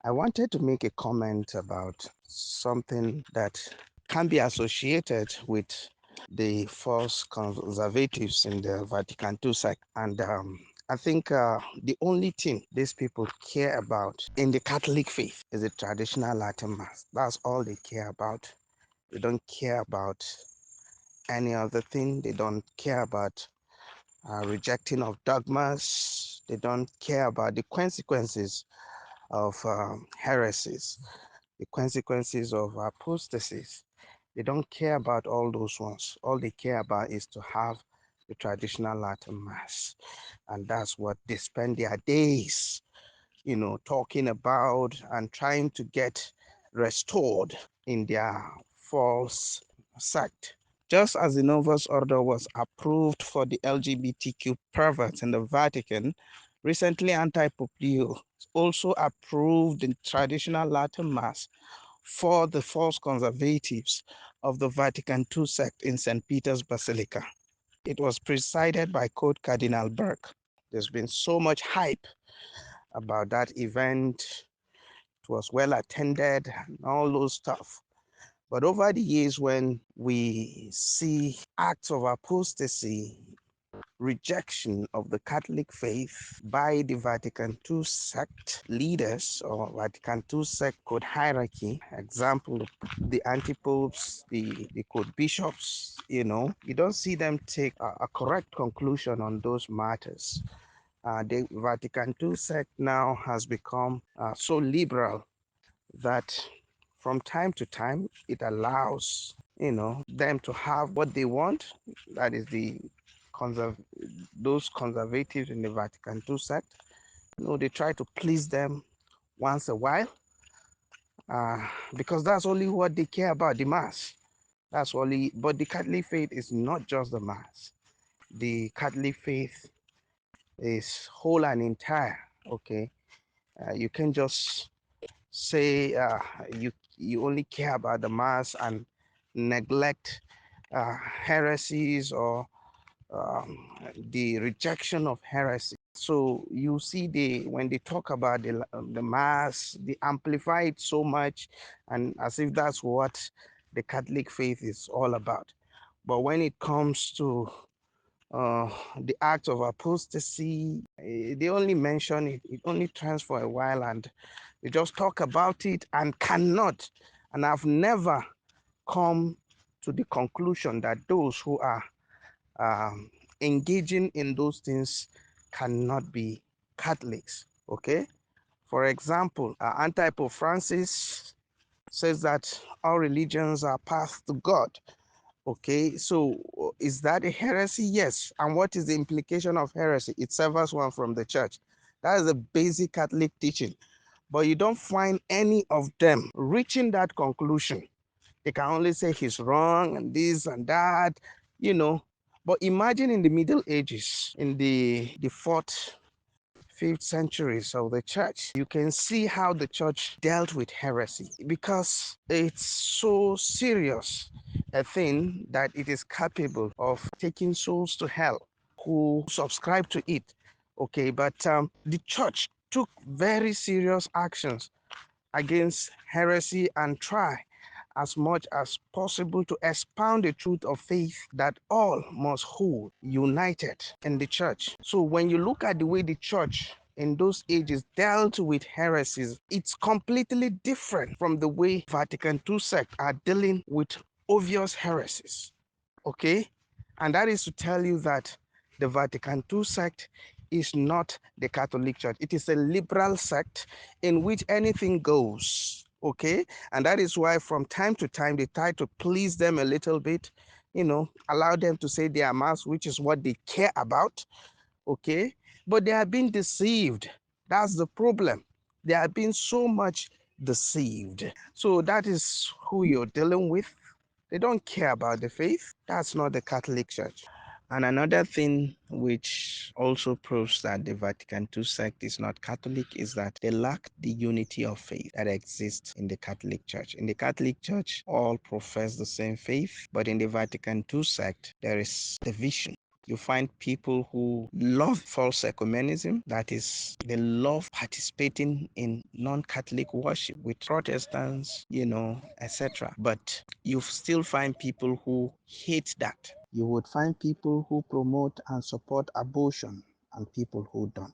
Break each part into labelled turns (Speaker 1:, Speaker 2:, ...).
Speaker 1: I wanted to make a comment about something that can be associated with the false conservatives in the Vatican II sect. And I think the only thing these people care about in the Catholic faith is the traditional Latin Mass. That's all they care about. They don't care about any other thing. They don't care about rejecting of dogmas. They don't care about the consequences of heresies, the consequences of apostasies. They don't care about all those ones. All they care about is to have the traditional Latin Mass. And that's what they spend their days, talking about and trying to get restored in their false sect. Just as the Novus Ordo was approved for the LGBTQ perverts in the Vatican, recently Anti-Pope Leo also approved the traditional Latin Mass for the false conservatives of the Vatican II sect in St. Peter's Basilica. It was presided by Cardinal Burke. There's been so much hype about that event. It was well attended and all those stuff. But over the years, when we see acts of apostasy, rejection of the Catholic faith by the Vatican II sect leaders or Vatican II sect code hierarchy, example, the anti-popes, the code bishops, you don't see them take a correct conclusion on those matters. The Vatican II sect now has become so liberal that from time to time it allows them to have what they want. That is those conservatives in the Vatican II sect. They try to please them once a while because that's only what they care about, the mass. That's only. But the Catholic faith is not just the mass. The Catholic faith is whole and entire. Okay, you can just say you only care about the mass and neglect heresies or the rejection of heresy. So you see, when they talk about the mass, they amplify it so much, and as if that's what the Catholic faith is all about. But when it comes to the act of apostasy, they only mention it. It only trends for a while, and they just talk about it and cannot. And I've never come to the conclusion that those who are um, engaging in those things cannot be Catholics. Okay. For example, Anti-Pope Francis says that all religions are path to God. Okay, so is that a heresy? Yes. And what is the implication of heresy? It severs one from the church. That is the basic Catholic teaching. But you don't find any of them reaching that conclusion. They can only say he's wrong and this and that, you know. But imagine in the Middle Ages, in the fourth, fifth centuries of the church, you can see how the church dealt with heresy because it's so serious a thing that it is capable of taking souls to hell who subscribe to it. Okay, but the church took very serious actions against heresy and try as much as possible to expound the truth of faith that all must hold united in the church. So when you look at the way the church in those ages dealt with heresies, it's completely different from the way Vatican II sect are dealing with obvious heresies. Okay? And that is to tell you that the Vatican II sect is not the Catholic Church. It is a liberal sect in which anything goes. Okay? And that is why from time to time they try to please them a little bit, allow them to say their mass, which is what they care about. Okay? But they are being deceived. That's the problem. They are being so much deceived. So that is who you're dealing with. They don't care about the faith. That's not the Catholic Church. And another thing which also proves that the Vatican II sect is not Catholic is that they lack the unity of faith that exists in the Catholic Church. In the Catholic Church, all profess the same faith, but in the Vatican II sect, there is division. You find people who love false ecumenism, that is, they love participating in non-Catholic worship with Protestants, etc. But you still find people who hate that. You would find people who promote and support abortion and people who don't.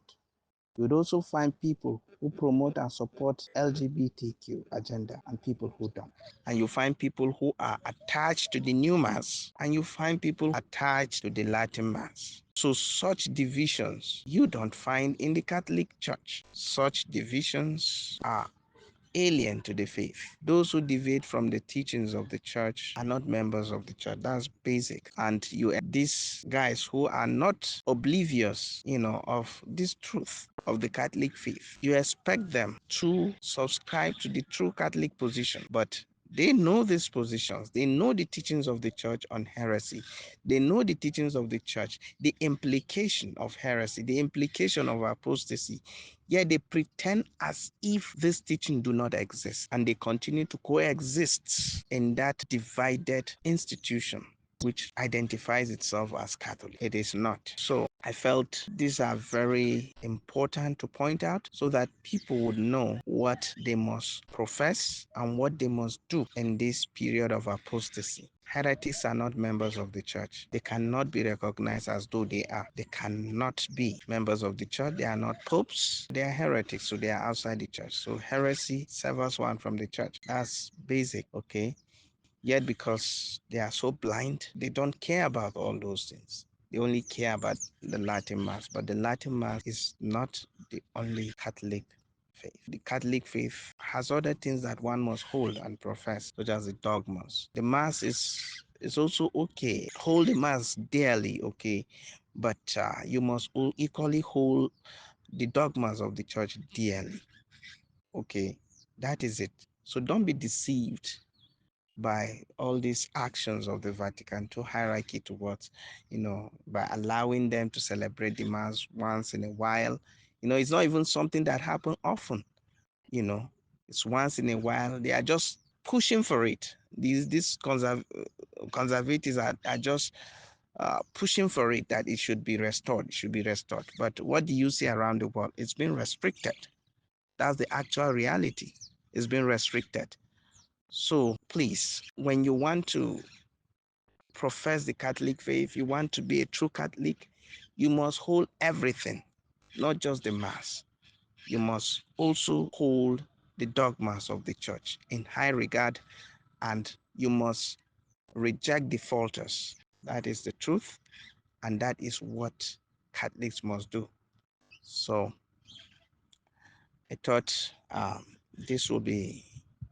Speaker 1: You would also find people who promote and support LGBTQ agenda and people who don't. And you find people who are attached to the new mass, and you find people attached to the Latin mass. So such divisions you don't find in the Catholic Church. Such divisions are alien to the faith. Those who deviate from the teachings of the church are not members of the church. That's basic. And these guys who are not oblivious, of this truth of the Catholic faith, you expect them to subscribe to the true Catholic position, but they know these positions. They know the teachings of the church on heresy. They know the teachings of the church, the implication of heresy, the implication of apostasy. Yet they pretend as if this teaching do not exist, and they continue to coexist in that divided institution which identifies itself as Catholic. It is not. So I felt these are very important to point out so that people would know what they must profess and what they must do in this period of apostasy. Heretics are not members of the church. They cannot be recognized as though they are. They cannot be members of the church. They are not popes. They are heretics, so they are outside the church. So heresy severs one from the church. That's basic, okay? Yet because they are so blind, they don't care about all those things. They only care about the Latin Mass. But the Latin Mass is not the only Catholic faith. The Catholic faith has other things that one must hold and profess, such as the dogmas. The Mass is also okay. Hold the Mass dearly, okay? But you must equally hold the dogmas of the church dearly, okay? That is it. So don't be deceived by all these actions of the Vatican to hierarchy towards, by allowing them to celebrate the Mass once in a while. It's not even something that happens often, it's once in a while. They are just pushing for it. These conservatives are just pushing for it, that it should be restored. It should be restored. But what do you see around the world? It's been restricted. That's the actual reality. It's been restricted. So please, when you want to profess the Catholic faith, you want to be a true Catholic, you must hold everything, not just the Mass. You must also hold the dogmas of the church in high regard, and you must reject defaulters. That is the truth, and that is what Catholics must do. So I thought this will be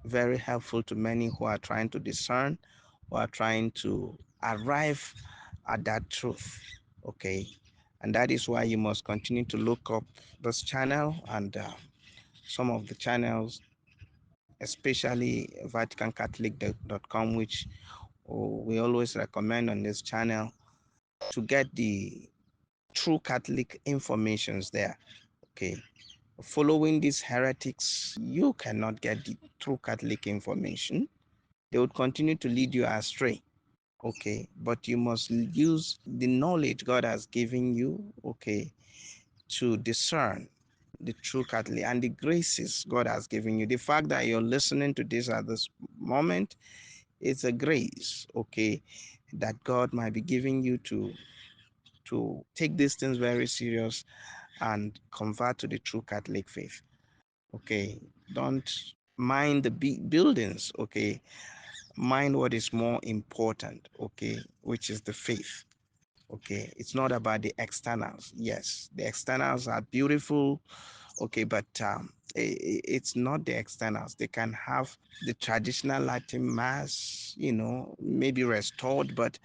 Speaker 1: very helpful to many who are trying to discern, who are trying to arrive at that truth. Okay. And that is why you must continue to look up this channel and some of the channels, especially VaticanCatholic.com, which we always recommend on this channel to get the true Catholic informations there. Okay. Following these heretics, you cannot get the true Catholic information. They would continue to lead you astray. Okay, but you must use the knowledge God has given you, okay, to discern the true Catholic and the graces God has given you. The fact that you're listening to this at this moment is a grace, okay, that God might be giving you to take these things very serious and convert to the true Catholic faith. Okay, don't mind the buildings, okay, mind what is more important, okay, which is the faith. Okay, it's not about the externals. Yes, the externals are beautiful, okay, but it's not the externals. They can have the traditional Latin Mass, maybe restored, but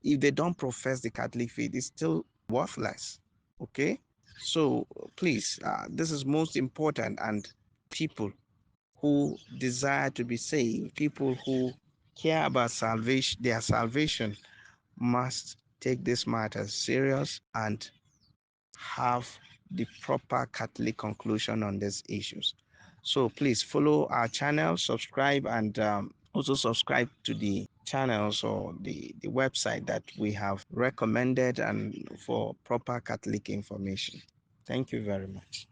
Speaker 1: if they don't profess the Catholic faith, it's still worthless. Okay, so please, this is most important, and people who desire to be saved, people who care about salvation, their salvation, must take this matter serious and have the proper Catholic conclusion on these issues. So please follow our channel, subscribe, and Also subscribe to the channels or the website that we have recommended and for proper Catholic information. Thank you very much.